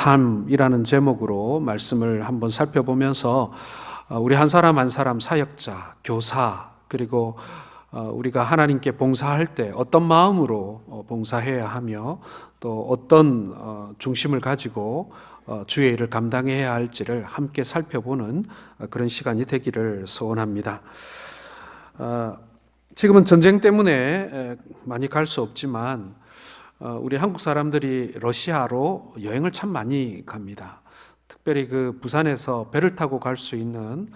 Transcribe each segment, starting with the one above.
삶이라는 제목으로 말씀을 한번 살펴보면서 우리 한 사람 한 사람 사역자, 교사, 그리고 우리가 하나님께 봉사할 때 어떤 마음으로 봉사해야 하며 또 어떤 중심을 가지고 주의 일을 감당해야 할지를 함께 살펴보는 그런 시간이 되기를 소원합니다. 지금은 전쟁 때문에 많이 갈 수 없지만 우리 한국 사람들이 러시아로 여행을 참 많이 갑니다. 특별히 그 부산에서 배를 타고 갈 수 있는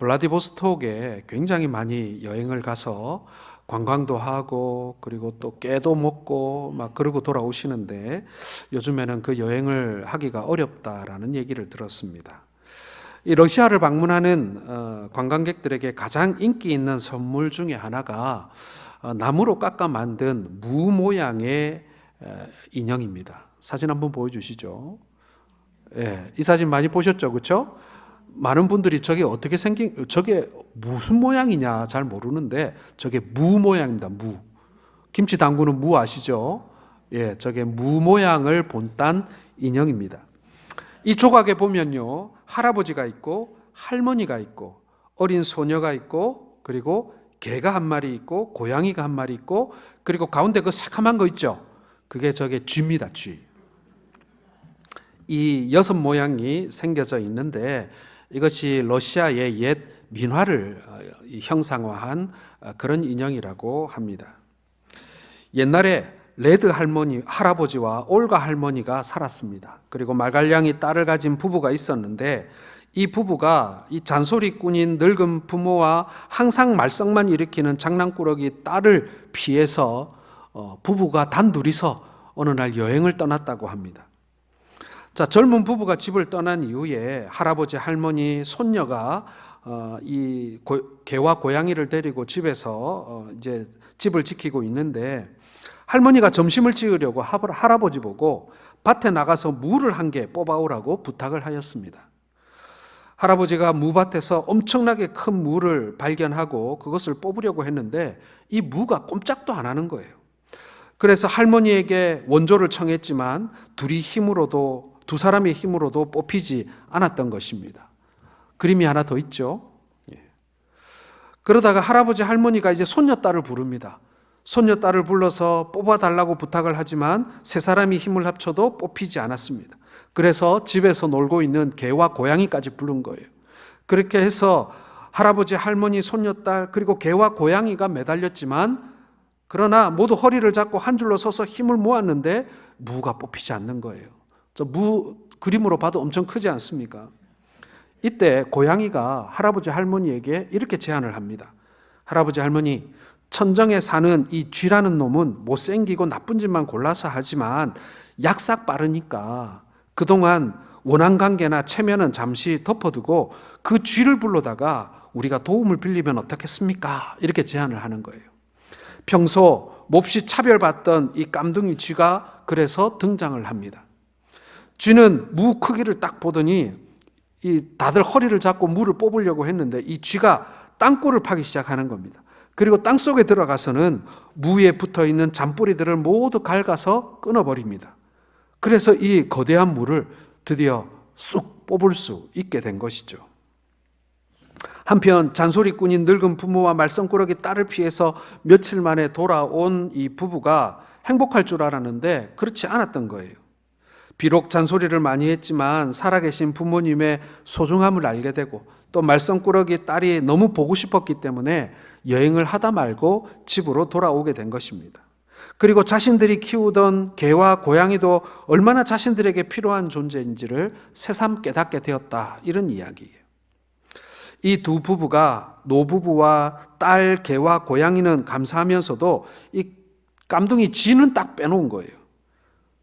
블라디보스톡에 굉장히 많이 여행을 가서 관광도 하고 그리고 또 깨도 먹고 막 그러고 돌아오시는데 요즘에는 그 여행을 하기가 어렵다라는 얘기를 들었습니다. 이 러시아를 방문하는 관광객들에게 가장 인기 있는 선물 중에 하나가 나무로 깎아 만든 무 모양의 인형입니다. 사진 한번 보여주시죠. 예, 이 사진 많이 보셨죠, 그렇죠? 많은 분들이 저게 어떻게 생긴, 저게 무슨 모양이냐 잘 모르는데 저게 무 모양입니다. 무. 김치 담그는 무 아시죠? 예, 저게 무 모양을 본딴 인형입니다. 이 조각에 보면요, 할아버지가 있고 할머니가 있고 어린 소녀가 있고 그리고 개가 한 마리 있고 고양이가 한 마리 있고 그리고 가운데 그 새카만 거 있죠? 그게 저게 쥐입니다, 쥐. 이 여섯 모양이 생겨져 있는데 이것이 러시아의 옛 민화를 형상화한 그런 인형이라고 합니다. 옛날에 레드 할머니, 할아버지와 올가 할머니가 살았습니다. 그리고 말갈량이 딸을 가진 부부가 있었는데 이 부부가 이 잔소리꾼인 늙은 부모와 항상 말썽만 일으키는 장난꾸러기 딸을 피해서 부부가 단둘이서 어느 날 여행을 떠났다고 합니다. 자, 젊은 부부가 집을 떠난 이후에 할아버지, 할머니, 손녀가 이 개와 고양이를 데리고 집에서 이제 집을 지키고 있는데 할머니가 점심을 지으려고 할아버지 보고 밭에 나가서 무를 한 개 뽑아오라고 부탁을 하였습니다. 할아버지가 무밭에서 엄청나게 큰 무를 발견하고 그것을 뽑으려고 했는데 이 무가 꼼짝도 안 하는 거예요. 그래서 할머니에게 원조를 청했지만 두 사람의 힘으로도 뽑히지 않았던 것입니다. 그림이 하나 더 있죠. 그러다가 할아버지 할머니가 이제 손녀딸을 부릅니다. 손녀딸을 불러서 뽑아달라고 부탁을 하지만 세 사람이 힘을 합쳐도 뽑히지 않았습니다. 그래서 집에서 놀고 있는 개와 고양이까지 부른 거예요. 그렇게 해서 할아버지, 할머니, 손녀딸 그리고 개와 고양이가 매달렸지만 그러나 모두 허리를 잡고 한 줄로 서서 힘을 모았는데 무가 뽑히지 않는 거예요. 저 무 그림으로 봐도 엄청 크지 않습니까? 이때 고양이가 할아버지, 할머니에게 이렇게 제안을 합니다. 할아버지, 할머니, 천정에 사는 이 쥐라는 놈은 못생기고 나쁜 짓만 골라서 하지만 약삭 빠르니까 그동안 원한관계나 체면은 잠시 덮어두고 그 쥐를 불러다가 우리가 도움을 빌리면 어떻겠습니까? 이렇게 제안을 하는 거예요. 평소 몹시 차별받던 이 깜둥이 쥐가 그래서 등장을 합니다. 쥐는 무 크기를 딱 보더니 다들 허리를 잡고 무를 뽑으려고 했는데 이 쥐가 땅굴을 파기 시작하는 겁니다. 그리고 땅속에 들어가서는 무에 붙어있는 잔뿌리들을 모두 갉아서 끊어버립니다. 그래서 이 거대한 무를 드디어 쑥 뽑을 수 있게 된 것이죠. 한편 잔소리꾼인 늙은 부모와 말썽꾸러기 딸을 피해서 며칠 만에 돌아온 이 부부가 행복할 줄 알았는데 그렇지 않았던 거예요. 비록 잔소리를 많이 했지만 살아계신 부모님의 소중함을 알게 되고 또 말썽꾸러기 딸이 너무 보고 싶었기 때문에 여행을 하다 말고 집으로 돌아오게 된 것입니다. 그리고 자신들이 키우던 개와 고양이도 얼마나 자신들에게 필요한 존재인지를 새삼 깨닫게 되었다, 이런 이야기예요. 이 두 부부가 노부부와 딸, 개와 고양이는 감사하면서도 이 깜둥이 쥐는 딱 빼놓은 거예요.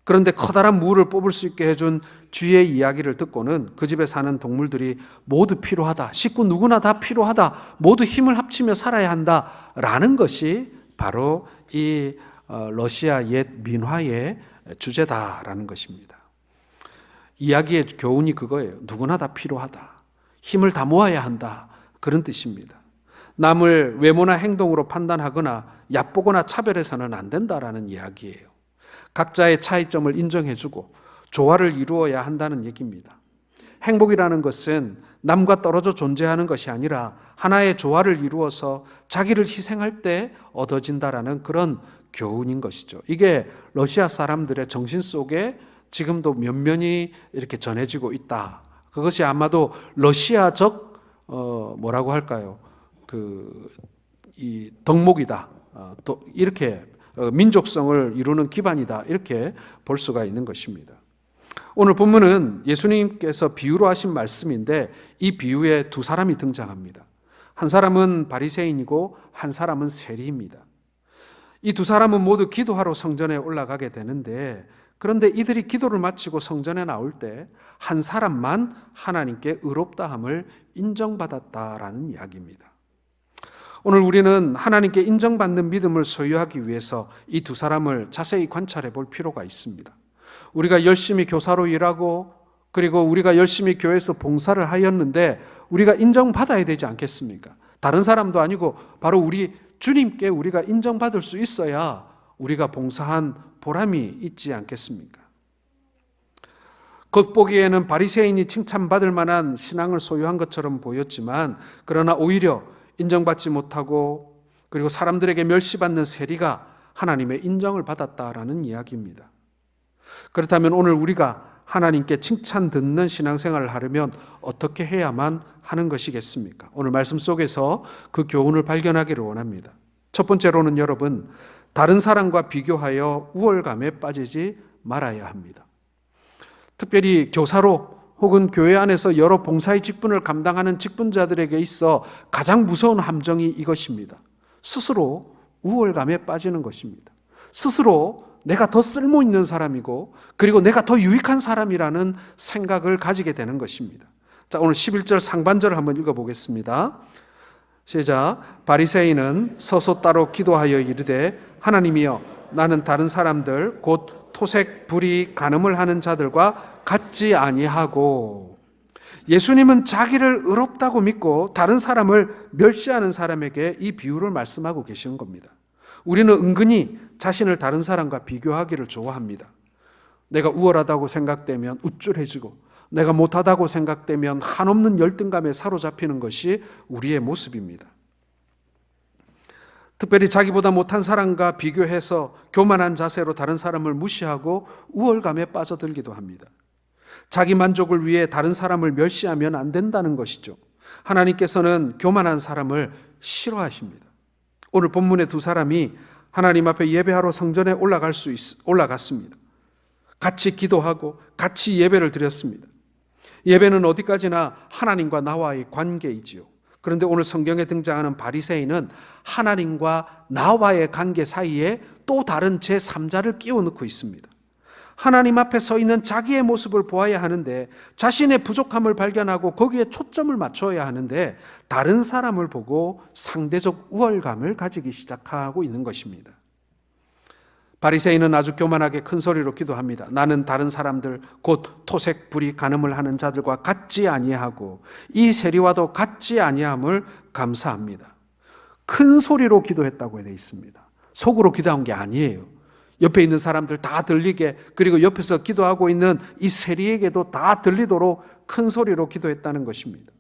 그런데 커다란 무를 뽑을 수 있게 해준 쥐의 이야기를 듣고는 그 집에 사는 동물들이 모두 필요하다, 식구 누구나 다 필요하다, 모두 힘을 합치며 살아야 한다라는 것이 바로 이 러시아 옛 민화의 주제다라는 것입니다. 이야기의 교훈이 그거예요. 누구나 다 필요하다, 힘을 다 모아야 한다, 그런 뜻입니다. 남을 외모나 행동으로 판단하거나 얕보거나 차별해서는 안 된다라는 이야기예요. 각자의 차이점을 인정해주고 조화를 이루어야 한다는 얘기입니다. 행복이라는 것은 남과 떨어져 존재하는 것이 아니라 하나의 조화를 이루어서 자기를 희생할 때 얻어진다라는 그런 교훈인 것이죠. 이게 러시아 사람들의 정신 속에 지금도 면면이 이렇게 전해지고 있다. 그것이 아마도 러시아적 뭐라고 할까요? 이 덕목이다. 또 이렇게 민족성을 이루는 기반이다. 이렇게 볼 수가 있는 것입니다. 오늘 본문은 예수님께서 비유로 하신 말씀인데 이 비유에 두 사람이 등장합니다. 한 사람은 바리새인이고 한 사람은 세리입니다. 이 두 사람은 모두 기도하러 성전에 올라가게 되는데, 그런데 이들이 기도를 마치고 성전에 나올 때 한 사람만 하나님께 의롭다함을 인정받았다라는 이야기입니다. 오늘 우리는 하나님께 인정받는 믿음을 소유하기 위해서 이 두 사람을 자세히 관찰해 볼 필요가 있습니다. 우리가 열심히 교사로 일하고 그리고 우리가 열심히 교회에서 봉사를 하였는데 우리가 인정받아야 되지 않겠습니까? 다른 사람도 아니고 바로 우리 주님께 우리가 인정받을 수 있어야 우리가 봉사한 보람이 있지 않겠습니까? 겉보기에는 바리새인이 칭찬받을 만한 신앙을 소유한 것처럼 보였지만, 그러나 오히려 인정받지 못하고 그리고 사람들에게 멸시받는 세리가 하나님의 인정을 받았다라는 이야기입니다. 그렇다면 오늘 우리가 하나님께 칭찬 듣는 신앙생활을 하려면 어떻게 해야만 하는 것이겠습니까? 오늘 말씀 속에서 그 교훈을 발견하기를 원합니다. 첫 번째로는 여러분, 다른 사람과 비교하여 우월감에 빠지지 말아야 합니다. 특별히 교사로 혹은 교회 안에서 여러 봉사의 직분을 감당하는 직분자들에게 있어 가장 무서운 함정이 이것입니다. 스스로 우월감에 빠지는 것입니다. 스스로 내가 더 쓸모 있는 사람이고 그리고 내가 더 유익한 사람이라는 생각을 가지게 되는 것입니다. 자, 오늘 11절 상반절을 한번 읽어보겠습니다. 시작. 바리새인은 서서 따로 기도하여 이르되 하나님이여, 나는 다른 사람들 곧 토색, 불의, 간음을 하는 자들과 같지 아니하고. 예수님은 자기를 의롭다고 믿고 다른 사람을 멸시하는 사람에게 이 비유를 말씀하고 계시는 겁니다. 우리는 은근히 자신을 다른 사람과 비교하기를 좋아합니다. 내가 우월하다고 생각되면 우쭐해지고 내가 못하다고 생각되면 한없는 열등감에 사로잡히는 것이 우리의 모습입니다. 특별히 자기보다 못한 사람과 비교해서 교만한 자세로 다른 사람을 무시하고 우월감에 빠져들기도 합니다. 자기 만족을 위해 다른 사람을 멸시하면 안 된다는 것이죠. 하나님께서는 교만한 사람을 싫어하십니다. 오늘 본문의 두 사람이 하나님 앞에 예배하러 성전에 올라갔습니다. 같이 기도하고 같이 예배를 드렸습니다. 예배는 어디까지나 하나님과 나와의 관계이지요. 그런데 오늘 성경에 등장하는 바리새인은 하나님과 나와의 관계 사이에 또 다른 제3자를 끼워 넣고 있습니다. 하나님 앞에 서 있는 자기의 모습을 보아야 하는데, 자신의 부족함을 발견하고 거기에 초점을 맞춰야 하는데 다른 사람을 보고 상대적 우월감을 가지기 시작하고 있는 것입니다. 바리새인은 아주 교만하게 큰 소리로 기도합니다. 나는 다른 사람들 곧 토색, 불의, 간음을 하는 자들과 같지 아니하고 이 세리와도 같지 아니함을 감사합니다. 큰 소리로 기도했다고 되어 있습니다. 속으로 기도한 게 아니에요. 옆에 있는 사람들 다 들리게, 그리고 옆에서 기도하고 있는 이 세리에게도 다 들리도록 큰 소리로 기도했다는 것입니다.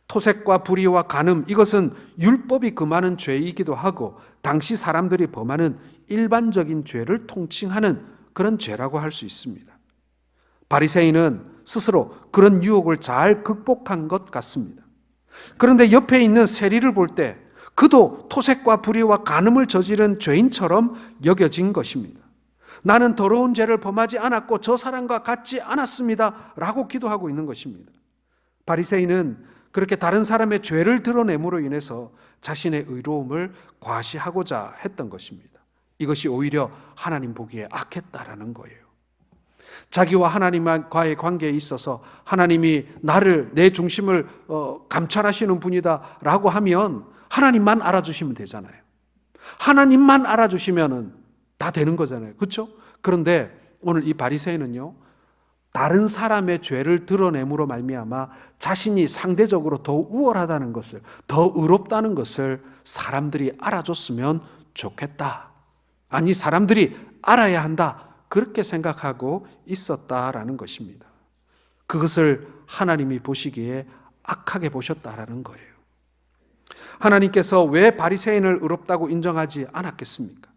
토색과 불의와 간음, 이것은 율법이 금하는 죄이기도 하고 당시 사람들이 범하는 일반적인 죄를 통칭하는 그런 죄라고 할 수 있습니다. 바리새인은 스스로 그런 유혹을 잘 극복한 것 같습니다. 그런데 옆에 있는 세리를 볼 때 그도 토색과 불의와 간음을 저지른 죄인처럼 여겨진 것입니다. 나는 더러운 죄를 범하지 않았고 저 사람과 같지 않았습니다 라고 기도하고 있는 것입니다. 바리새인은 그렇게 다른 사람의 죄를 드러냄으로 인해서 자신의 의로움을 과시하고자 했던 것입니다. 이것이 오히려 하나님 보기에 악했다라는 거예요. 자기와 하나님과의 관계에 있어서 하나님이 나를, 내 중심을 감찰하시는 분이다 라고 하면 하나님만 알아주시면 되잖아요. 하나님만 알아주시면 다 되는 거잖아요. 그렇죠? 그런데 오늘 이 바리새인은요, 다른 사람의 죄를 드러냄으로 말미암아 자신이 상대적으로 더 우월하다는 것을, 더 의롭다는 것을 사람들이 알아줬으면 좋겠다. 아니, 사람들이 알아야 한다. 그렇게 생각하고 있었다라는 것입니다. 그것을 하나님이 보시기에 악하게 보셨다라는 거예요. 하나님께서 왜 바리새인을 의롭다고 인정하지 않았겠습니까?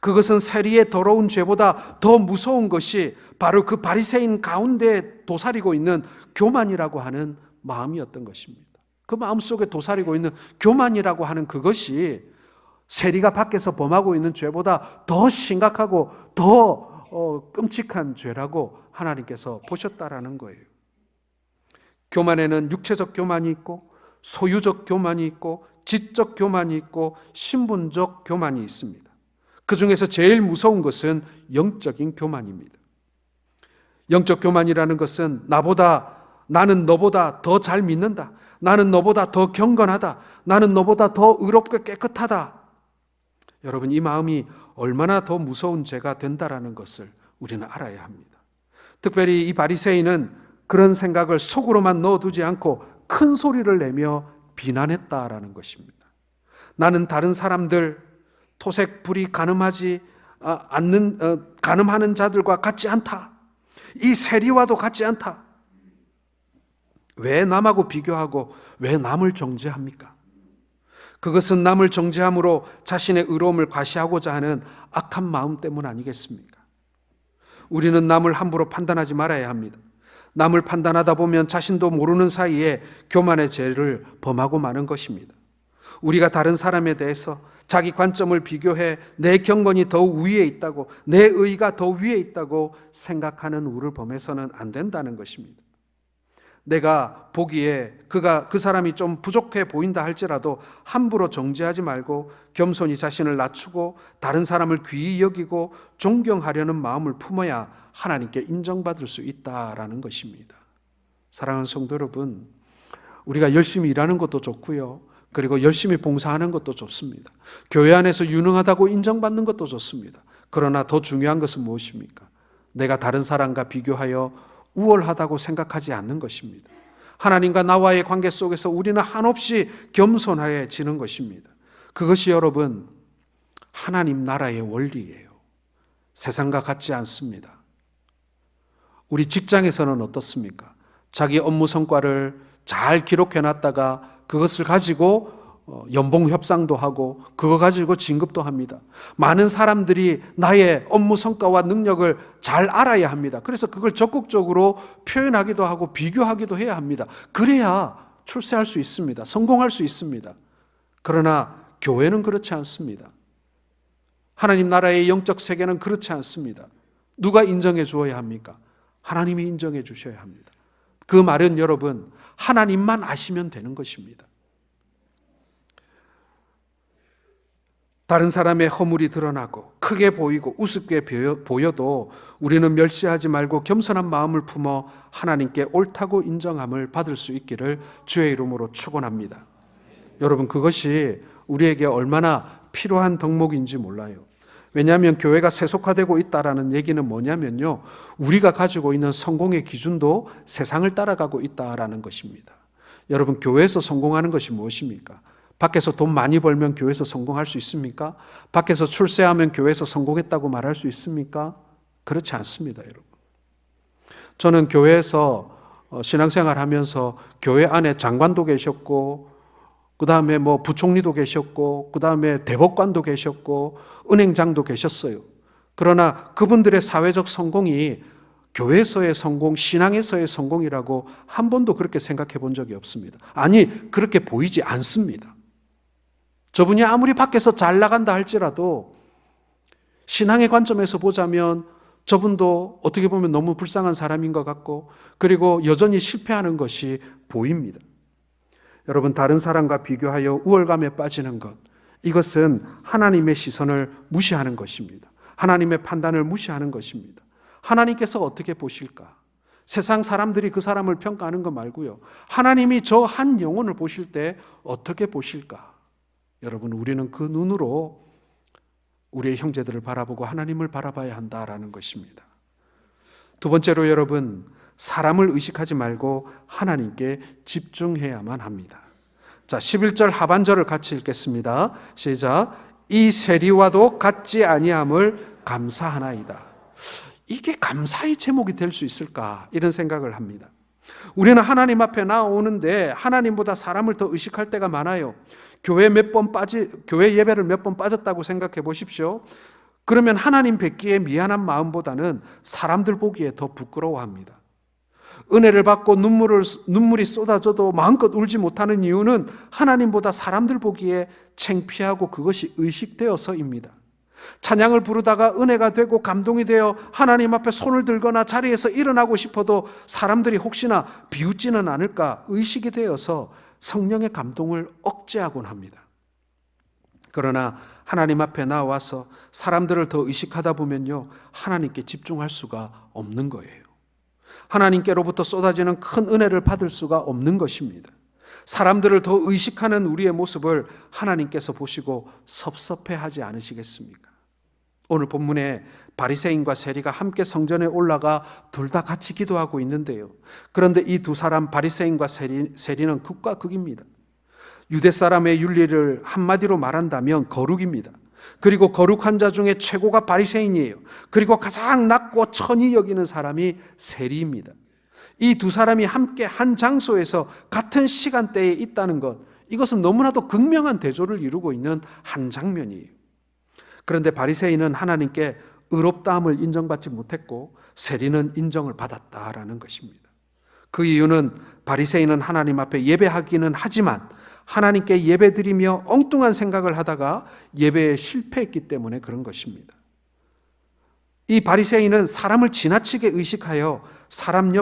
그것은 세리의 더러운 죄보다 더 무서운 것이 바로 그 바리새인 가운데 도사리고 있는 교만이라고 하는 마음이었던 것입니다. 그 마음속에 도사리고 있는 교만이라고 하는 그것이 세리가 밖에서 범하고 있는 죄보다 더 심각하고 더 끔찍한 죄라고 하나님께서 보셨다라는 거예요. 교만에는 육체적 교만이 있고 소유적 교만이 있고 지적 교만이 있고 신분적 교만이 있습니다. 그 중에서 제일 무서운 것은 영적인 교만입니다. 영적 교만이라는 것은 나는 너보다 더 잘 믿는다. 나는 너보다 더 경건하다. 나는 너보다 더 의롭고 깨끗하다. 여러분, 이 마음이 얼마나 더 무서운 죄가 된다라는 것을 우리는 알아야 합니다. 특별히 이 바리새인은 그런 생각을 속으로만 넣어두지 않고 큰 소리를 내며 비난했다라는 것입니다. 나는 다른 사람들 토색 불이 가늠하지 않는 가늠하는 자들과 같지 않다. 이 세리와도 같지 않다. 왜 남하고 비교하고 왜 남을 정죄합니까? 그것은 남을 정죄함으로 자신의 의로움을 과시하고자 하는 악한 마음 때문 아니겠습니까? 우리는 남을 함부로 판단하지 말아야 합니다. 남을 판단하다 보면 자신도 모르는 사이에 교만의 죄를 범하고 마는 것입니다. 우리가 다른 사람에 대해서 자기 관점을 비교해 내 경건이 더 위에 있다고, 내 의가 더 위에 있다고 생각하는 우를 범해서는 안 된다는 것입니다. 내가 보기에 그 사람이 좀 부족해 보인다 할지라도 함부로 정죄하지 말고 겸손히 자신을 낮추고 다른 사람을 귀히 여기고 존경하려는 마음을 품어야 하나님께 인정받을 수 있다라는 것입니다. 사랑하는 성도 여러분, 우리가 열심히 일하는 것도 좋고요. 그리고 열심히 봉사하는 것도 좋습니다. 교회 안에서 유능하다고 인정받는 것도 좋습니다. 그러나 더 중요한 것은 무엇입니까? 내가 다른 사람과 비교하여 우월하다고 생각하지 않는 것입니다. 하나님과 나와의 관계 속에서 우리는 한없이 겸손해지는 것입니다. 그것이 여러분 하나님 나라의 원리예요. 세상과 같지 않습니다. 우리 직장에서는 어떻습니까? 자기 업무 성과를 잘 기록해 놨다가 그것을 가지고 연봉 협상도 하고 그거 가지고 진급도 합니다. 많은 사람들이 나의 업무 성과와 능력을 잘 알아야 합니다. 그래서 그걸 적극적으로 표현하기도 하고 비교하기도 해야 합니다. 그래야 출세할 수 있습니다. 성공할 수 있습니다. 그러나 교회는 그렇지 않습니다. 하나님 나라의 영적 세계는 그렇지 않습니다. 누가 인정해 주어야 합니까? 하나님이 인정해 주셔야 합니다. 그 말은 여러분 하나님만 아시면 되는 것입니다. 다른 사람의 허물이 드러나고 크게 보이고 우습게 보여도 우리는 멸시하지 말고 겸손한 마음을 품어 하나님께 옳다고 인정함을 받을 수 있기를 주의 이름으로 축원합니다. 여러분, 그것이 우리에게 얼마나 필요한 덕목인지 몰라요. 왜냐하면 교회가 세속화되고 있다라는 얘기는 뭐냐면요, 우리가 가지고 있는 성공의 기준도 세상을 따라가고 있다라는 것입니다. 여러분, 교회에서 성공하는 것이 무엇입니까? 밖에서 돈 많이 벌면 교회에서 성공할 수 있습니까? 밖에서 출세하면 교회에서 성공했다고 말할 수 있습니까? 그렇지 않습니다, 여러분. 저는 교회에서 신앙생활 하면서 교회 안에 장관도 계셨고, 그 다음에 부총리도 계셨고, 그 다음에 대법관도 계셨고, 은행장도 계셨어요. 그러나 그분들의 사회적 성공이 교회에서의 성공, 신앙에서의 성공이라고 한 번도 그렇게 생각해 본 적이 없습니다. 아니, 그렇게 보이지 않습니다. 저분이 아무리 밖에서 잘 나간다 할지라도 신앙의 관점에서 보자면 저분도 어떻게 보면 너무 불쌍한 사람인 것 같고, 그리고 여전히 실패하는 것이 보입니다. 여러분, 다른 사람과 비교하여 우월감에 빠지는 것, 이것은 하나님의 시선을 무시하는 것입니다. 하나님의 판단을 무시하는 것입니다. 하나님께서 어떻게 보실까? 세상 사람들이 그 사람을 평가하는 것 말고요, 하나님이 저 한 영혼을 보실 때 어떻게 보실까? 여러분, 우리는 그 눈으로 우리의 형제들을 바라보고 하나님을 바라봐야 한다라는 것입니다. 두 번째로 여러분, 사람을 의식하지 말고 하나님께 집중해야만 합니다. 자, 11절 하반절을 같이 읽겠습니다. 시작. 이 세리와도 같지 아니함을 감사하나이다. 이게 감사의 제목이 될 수 있을까? 이런 생각을 합니다. 우리는 하나님 앞에 나오는데 하나님보다 사람을 더 의식할 때가 많아요. 교회 예배를 몇 번 빠졌다고 생각해 보십시오. 그러면 하나님 뵙기에 미안한 마음보다는 사람들 보기에 더 부끄러워합니다. 은혜를 받고 눈물이 쏟아져도 마음껏 울지 못하는 이유는 하나님보다 사람들 보기에 창피하고 그것이 의식되어서입니다. 찬양을 부르다가 은혜가 되고 감동이 되어 하나님 앞에 손을 들거나 자리에서 일어나고 싶어도 사람들이 혹시나 비웃지는 않을까 의식이 되어서 성령의 감동을 억제하곤 합니다. 그러나 하나님 앞에 나와서 사람들을 더 의식하다 보면요, 하나님께 집중할 수가 없는 거예요. 하나님께로부터 쏟아지는 큰 은혜를 받을 수가 없는 것입니다. 사람들을 더 의식하는 우리의 모습을 하나님께서 보시고 섭섭해하지 않으시겠습니까? 오늘 본문에 바리새인과 세리가 함께 성전에 올라가 둘 다 같이 기도하고 있는데요. 그런데 이 두 사람 바리새인과 세리는 극과 극입니다. 유대 사람의 윤리를 한마디로 말한다면 거룩입니다. 그리고 거룩한 자 중에 최고가 바리새인이에요. 그리고 가장 낮고 천히 여기는 사람이 세리입니다. 이 두 사람이 함께 한 장소에서 같은 시간대에 있다는 것, 이것은 너무나도 극명한 대조를 이루고 있는 한 장면이에요. 그런데 바리새인은 하나님께 의롭다함을 인정받지 못했고 세리는 인정을 받았다라는 것입니다. 그 이유는 바리새인은 하나님 앞에 예배하기는 하지만 하나님께 예배드리며 엉뚱한 생각을 하다가 예배에 실패했기 때문에 그런 것입니다. 이 바리새인은 사람을 지나치게 의식하여 사람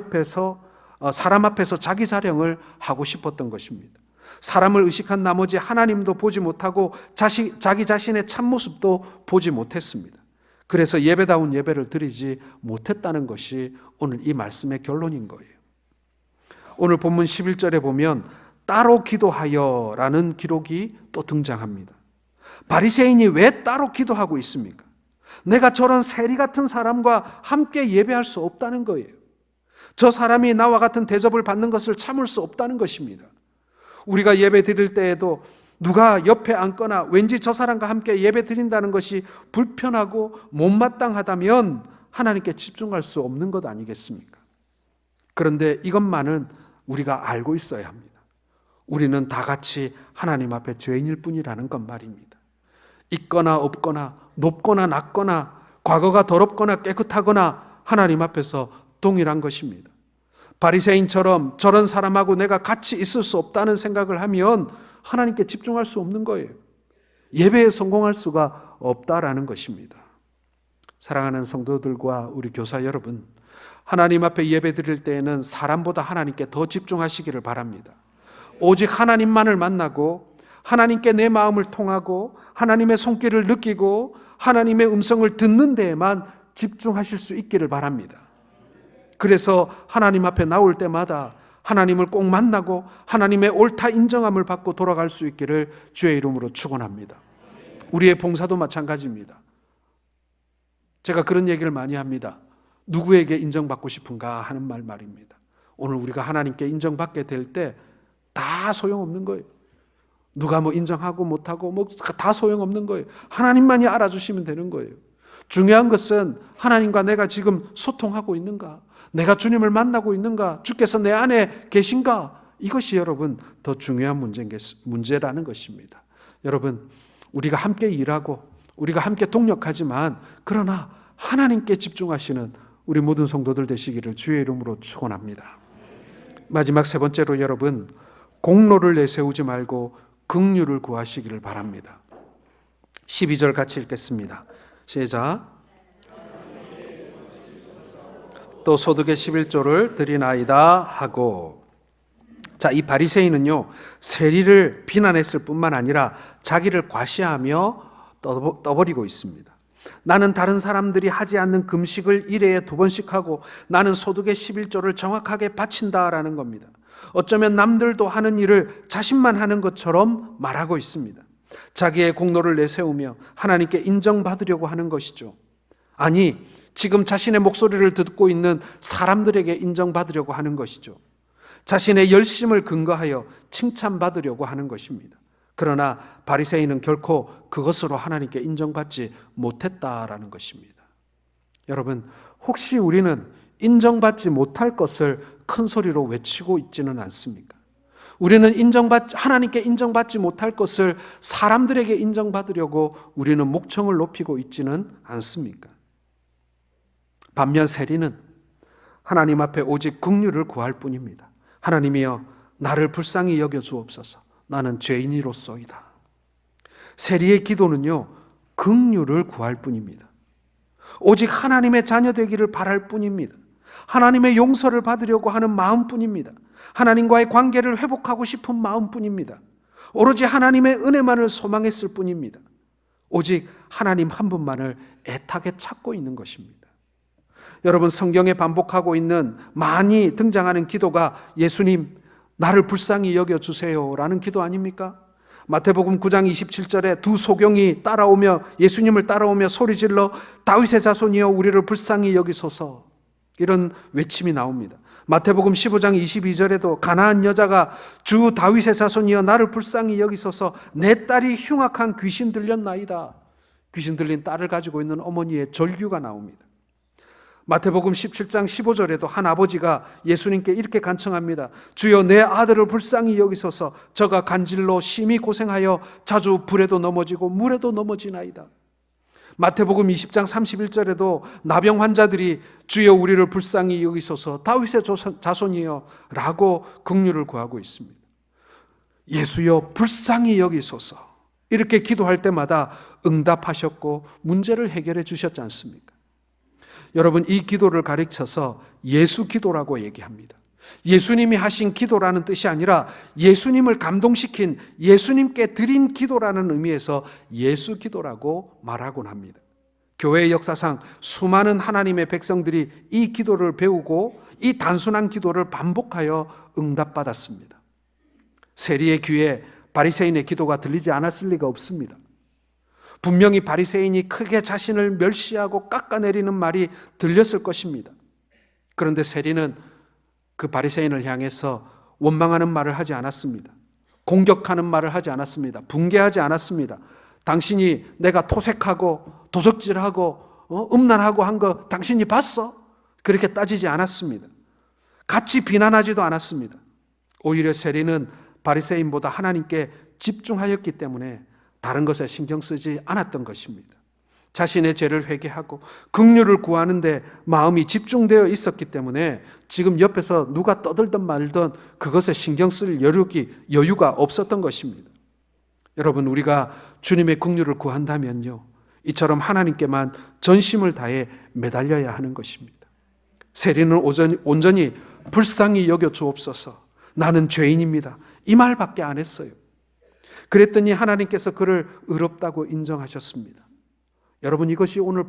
앞에서 자기 자랑을 하고 싶었던 것입니다. 사람을 의식한 나머지 하나님도 보지 못하고 자기 자신의 참모습도 보지 못했습니다. 그래서 예배다운 예배를 드리지 못했다는 것이 오늘 이 말씀의 결론인 거예요. 오늘 본문 11절에 보면 따로 기도하여 라는 기록이 또 등장합니다. 바리새인이 왜 따로 기도하고 있습니까? 내가 저런 세리 같은 사람과 함께 예배할 수 없다는 거예요. 저 사람이 나와 같은 대접을 받는 것을 참을 수 없다는 것입니다. 우리가 예배 드릴 때에도 누가 옆에 앉거나 왠지 저 사람과 함께 예배 드린다는 것이 불편하고 못마땅하다면 하나님께 집중할 수 없는 것 아니겠습니까? 그런데 이것만은 우리가 알고 있어야 합니다. 우리는 다 같이 하나님 앞에 죄인일 뿐이라는 것 말입니다. 있거나 없거나 높거나 낮거나 과거가 더럽거나 깨끗하거나 하나님 앞에서 동일한 것입니다. 바리새인처럼 저런 사람하고 내가 같이 있을 수 없다는 생각을 하면 하나님께 집중할 수 없는 거예요. 예배에 성공할 수가 없다라는 것입니다. 사랑하는 성도들과 우리 교사 여러분, 하나님 앞에 예배 드릴 때에는 사람보다 하나님께 더 집중하시기를 바랍니다. 오직 하나님만을 만나고 하나님께 내 마음을 통하고 하나님의 손길을 느끼고 하나님의 음성을 듣는 데에만 집중하실 수 있기를 바랍니다. 그래서 하나님 앞에 나올 때마다 하나님을 꼭 만나고 하나님의 옳다 인정함을 받고 돌아갈 수 있기를 주의 이름으로 축원합니다. 우리의 봉사도 마찬가지입니다. 제가 그런 얘기를 많이 합니다. 누구에게 인정받고 싶은가 하는 말입니다. 오늘 우리가 하나님께 인정받게 될 때 다 소용없는 거예요. 누가 뭐 인정하고 못하고 뭐 다 소용없는 거예요. 하나님만이 알아주시면 되는 거예요. 중요한 것은 하나님과 내가 지금 소통하고 있는가? 내가 주님을 만나고 있는가? 주께서 내 안에 계신가? 이것이 여러분 더 중요한 문제라는 것입니다. 여러분, 우리가 함께 일하고 우리가 함께 동력하지만 그러나 하나님께 집중하시는 우리 모든 성도들 되시기를 주의 이름으로 축원합니다. 마지막 세 번째로 여러분, 공로를 내세우지 말고 긍휼을 구하시기를 바랍니다. 12절 같이 읽겠습니다. 시작. 또 소득의 11조를 드리나이다 하고. 자, 이 바리새인은요, 세리를 비난했을 뿐만 아니라 자기를 과시하며 떠버리고 있습니다. 나는 다른 사람들이 하지 않는 금식을 1회에 2번씩 하고 나는 소득의 11조를 정확하게 바친다라는 겁니다. 어쩌면 남들도 하는 일을 자신만 하는 것처럼 말하고 있습니다. 자기의 공로를 내세우며 하나님께 인정받으려고 하는 것이죠. 아니, 지금 자신의 목소리를 듣고 있는 사람들에게 인정받으려고 하는 것이죠. 자신의 열심을 근거하여 칭찬받으려고 하는 것입니다. 그러나 바리새인은 결코 그것으로 하나님께 인정받지 못했다라는 것입니다. 여러분, 혹시 우리는 인정받지 못할 것을 큰 소리로 외치고 있지는 않습니까? 우리는 하나님께 인정받지 못할 것을 사람들에게 인정받으려고 우리는 목청을 높이고 있지는 않습니까? 반면 세리는 하나님 앞에 오직 긍휼을 구할 뿐입니다. 하나님이여 나를 불쌍히 여겨 주옵소서. 나는 죄인이로소이다. 세리의 기도는요, 긍휼을 구할 뿐입니다. 오직 하나님의 자녀 되기를 바랄 뿐입니다. 하나님의 용서를 받으려고 하는 마음뿐입니다. 하나님과의 관계를 회복하고 싶은 마음뿐입니다. 오로지 하나님의 은혜만을 소망했을 뿐입니다. 오직 하나님 한 분만을 애타게 찾고 있는 것입니다. 여러분, 성경에 반복하고 있는 많이 등장하는 기도가 예수님 나를 불쌍히 여겨주세요 라는 기도 아닙니까? 마태복음 9장 27절에 두 소경이 예수님을 따라오며 소리질러 다윗의 자손이여 우리를 불쌍히 여기소서, 이런 외침이 나옵니다. 마태복음 15장 22절에도 가나안 여자가 주 다윗의 자손이여 나를 불쌍히 여기소서, 내 딸이 흉악한 귀신 들렸나이다. 귀신 들린 딸을 가지고 있는 어머니의 절규가 나옵니다. 마태복음 17장 15절에도 한 아버지가 예수님께 이렇게 간청합니다. 주여 내 아들을 불쌍히 여기소서, 저가 간질로 심히 고생하여 자주 불에도 넘어지고 물에도 넘어지나이다. 마태복음 20장 31절에도 나병 환자들이 주여 우리를 불쌍히 여기소서 다윗의 자손이여 라고 긍휼을 구하고 있습니다. 예수여 불쌍히 여기소서, 이렇게 기도할 때마다 응답하셨고 문제를 해결해 주셨지 않습니까? 여러분, 이 기도를 가르쳐서 예수 기도라고 얘기합니다. 예수님이 하신 기도라는 뜻이 아니라 예수님을 감동시킨, 예수님께 드린 기도라는 의미에서 예수 기도라고 말하곤 합니다. 교회의 역사상 수많은 하나님의 백성들이 이 기도를 배우고 이 단순한 기도를 반복하여 응답받았습니다. 세리의 귀에 바리새인의 기도가 들리지 않았을 리가 없습니다. 분명히 바리새인이 크게 자신을 멸시하고 깎아내리는 말이 들렸을 것입니다. 그런데 세리는 그 바리새인을 향해서 원망하는 말을 하지 않았습니다. 공격하는 말을 하지 않았습니다. 붕괴하지 않았습니다. 당신이 내가 토색하고 도적질하고 음란하고 한 거 당신이 봤어? 그렇게 따지지 않았습니다. 같이 비난하지도 않았습니다. 오히려 세리는 바리새인보다 하나님께 집중하였기 때문에 다른 것에 신경 쓰지 않았던 것입니다. 자신의 죄를 회개하고 긍휼을 구하는 데 마음이 집중되어 있었기 때문에 지금 옆에서 누가 떠들든 말든 그것에 신경 쓸 여유가 없었던 것입니다. 여러분, 우리가 주님의 긍휼을 구한다면요, 이처럼 하나님께만 전심을 다해 매달려야 하는 것입니다. 세리는 온전히 불쌍히 여겨 주옵소서, 나는 죄인입니다, 이 말밖에 안 했어요. 그랬더니 하나님께서 그를 의롭다고 인정하셨습니다. 여러분, 이것이 오늘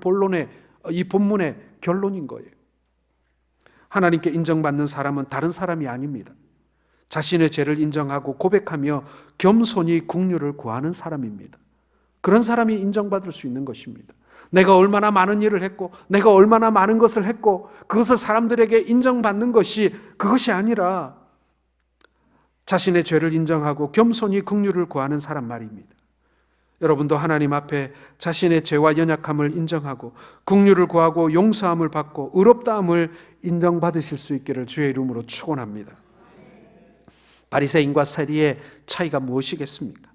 이 본문의 결론인 거예요. 하나님께 인정받는 사람은 다른 사람이 아닙니다. 자신의 죄를 인정하고 고백하며 겸손히 긍휼을 구하는 사람입니다. 그런 사람이 인정받을 수 있는 것입니다. 내가 얼마나 많은 일을 했고 내가 얼마나 많은 것을 했고 그것을 사람들에게 인정받는 것이 그것이 아니라 자신의 죄를 인정하고 겸손히 긍휼을 구하는 사람 말입니다. 여러분도 하나님 앞에 자신의 죄와 연약함을 인정하고 긍휼을 구하고 용서함을 받고 의롭다함을 인정받으실 수 있기를 주의 이름으로 축원합니다. 바리새인과 세리의 차이가 무엇이겠습니까?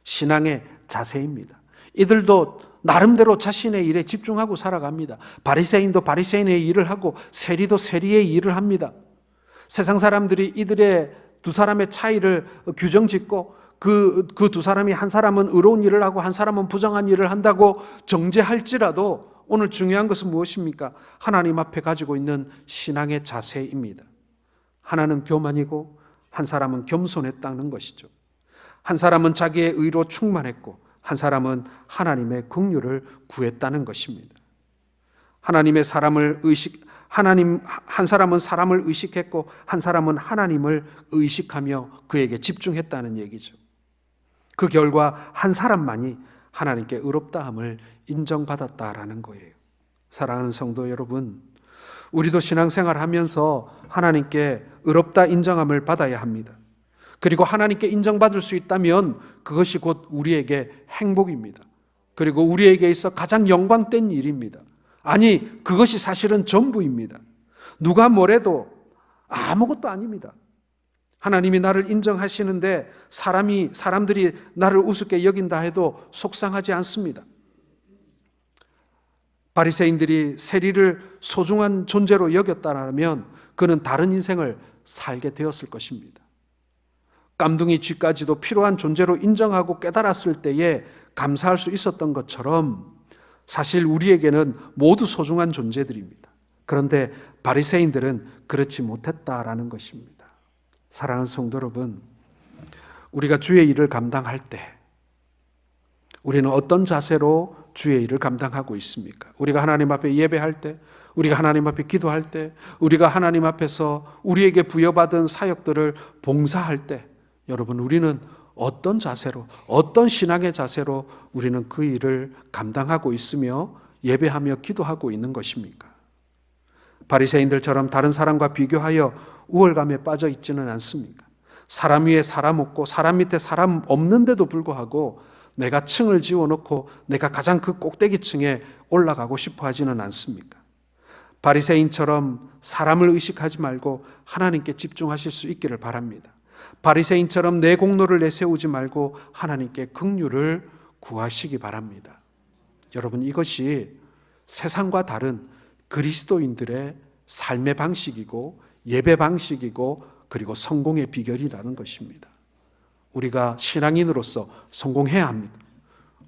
신앙의 자세입니다. 이들도 나름대로 자신의 일에 집중하고 살아갑니다. 바리새인도 바리새인의 일을 하고 세리도 세리의 일을 합니다. 세상 사람들이 이들의 두 사람의 차이를 규정짓고 그 두 사람이 한 사람은 의로운 일을 하고 한 사람은 부정한 일을 한다고 정죄할지라도 오늘 중요한 것은 무엇입니까? 하나님 앞에 가지고 있는 신앙의 자세입니다. 하나는 교만이고 한 사람은 겸손했다는 것이죠. 한 사람은 자기의 의로 충만했고 한 사람은 하나님의 긍휼을 구했다는 것입니다. 한 사람은 사람을 의식했고 한 사람은 하나님을 의식하며 그에게 집중했다는 얘기죠. 그 결과 한 사람만이 하나님께 의롭다함을 인정받았다라는 거예요. 사랑하는 성도 여러분, 우리도 신앙생활하면서 하나님께 의롭다 인정함을 받아야 합니다. 그리고 하나님께 인정받을 수 있다면 그것이 곧 우리에게 행복입니다. 그리고 우리에게 있어 가장 영광된 일입니다. 아니, 그것이 사실은 전부입니다. 누가 뭐래도 아무것도 아닙니다. 하나님이 나를 인정하시는데 사람들이 나를 우습게 여긴다 해도 속상하지 않습니다. 바리새인들이 세리를 소중한 존재로 여겼다면 그는 다른 인생을 살게 되었을 것입니다. 깜둥이 쥐까지도 필요한 존재로 인정하고 깨달았을 때에 감사할 수 있었던 것처럼 사실 우리에게는 모두 소중한 존재들입니다. 그런데 바리새인들은 그렇지 못했다라는 것입니다. 사랑하는 성도 여러분, 우리가 주의 일을 감당할 때 우리는 어떤 자세로 주의 일을 감당하고 있습니까? 우리가 하나님 앞에 예배할 때, 우리가 하나님 앞에 기도할 때, 우리가 하나님 앞에서 우리에게 부여받은 사역들을 봉사할 때, 여러분, 우리는 어떤 자세로, 어떤 신앙의 자세로 우리는 그 일을 감당하고 있으며 예배하며 기도하고 있는 것입니까? 바리새인들처럼 다른 사람과 비교하여 우월감에 빠져 있지는 않습니까? 사람 위에 사람 없고 사람 밑에 사람 없는데도 불구하고 내가 층을 지어놓고 내가 가장 그 꼭대기 층에 올라가고 싶어 하지는 않습니까? 바리새인처럼 사람을 의식하지 말고 하나님께 집중하실 수 있기를 바랍니다. 바리새인처럼 내 공로를 내세우지 말고 하나님께 긍휼을 구하시기 바랍니다. 여러분, 이것이 세상과 다른 그리스도인들의 삶의 방식이고 예배 방식이고 그리고 성공의 비결이라는 것입니다. 우리가 신앙인으로서 성공해야 합니다.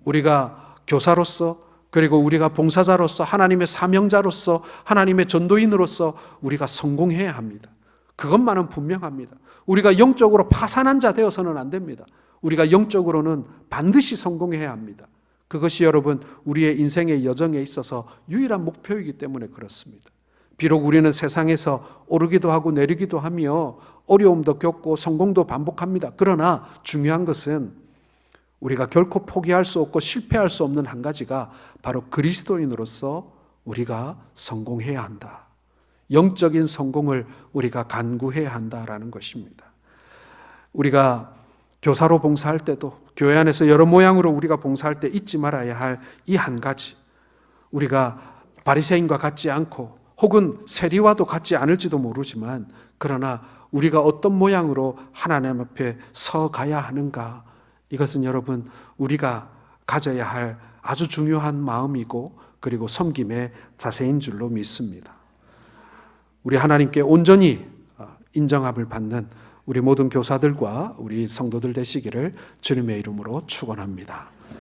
우리가 교사로서 그리고 우리가 봉사자로서 하나님의 사명자로서 하나님의 전도인으로서 우리가 성공해야 합니다. 그것만은 분명합니다. 우리가 영적으로 파산한 자 되어서는 안 됩니다. 우리가 영적으로는 반드시 성공해야 합니다. 그것이 여러분 우리의 인생의 여정에 있어서 유일한 목표이기 때문에 그렇습니다. 비록 우리는 세상에서 오르기도 하고 내리기도 하며 어려움도 겪고 성공도 반복합니다. 그러나 중요한 것은 우리가 결코 포기할 수 없고 실패할 수 없는 한 가지가 바로 그리스도인으로서 우리가 성공해야 한다. 영적인 성공을 우리가 간구해야 한다라는 것입니다. 우리가 교사로 봉사할 때도 교회 안에서 여러 모양으로 우리가 봉사할 때 잊지 말아야 할 이 한 가지, 우리가 바리새인과 같지 않고 혹은 세리와도 같지 않을지도 모르지만 그러나 우리가 어떤 모양으로 하나님 앞에 서 가야 하는가, 이것은 여러분 우리가 가져야 할 아주 중요한 마음이고 그리고 섬김의 자세인 줄로 믿습니다. 우리 하나님께 온전히 인정함을 받는 우리 모든 교사들과 우리 성도들 되시기를 주님의 이름으로 축원합니다.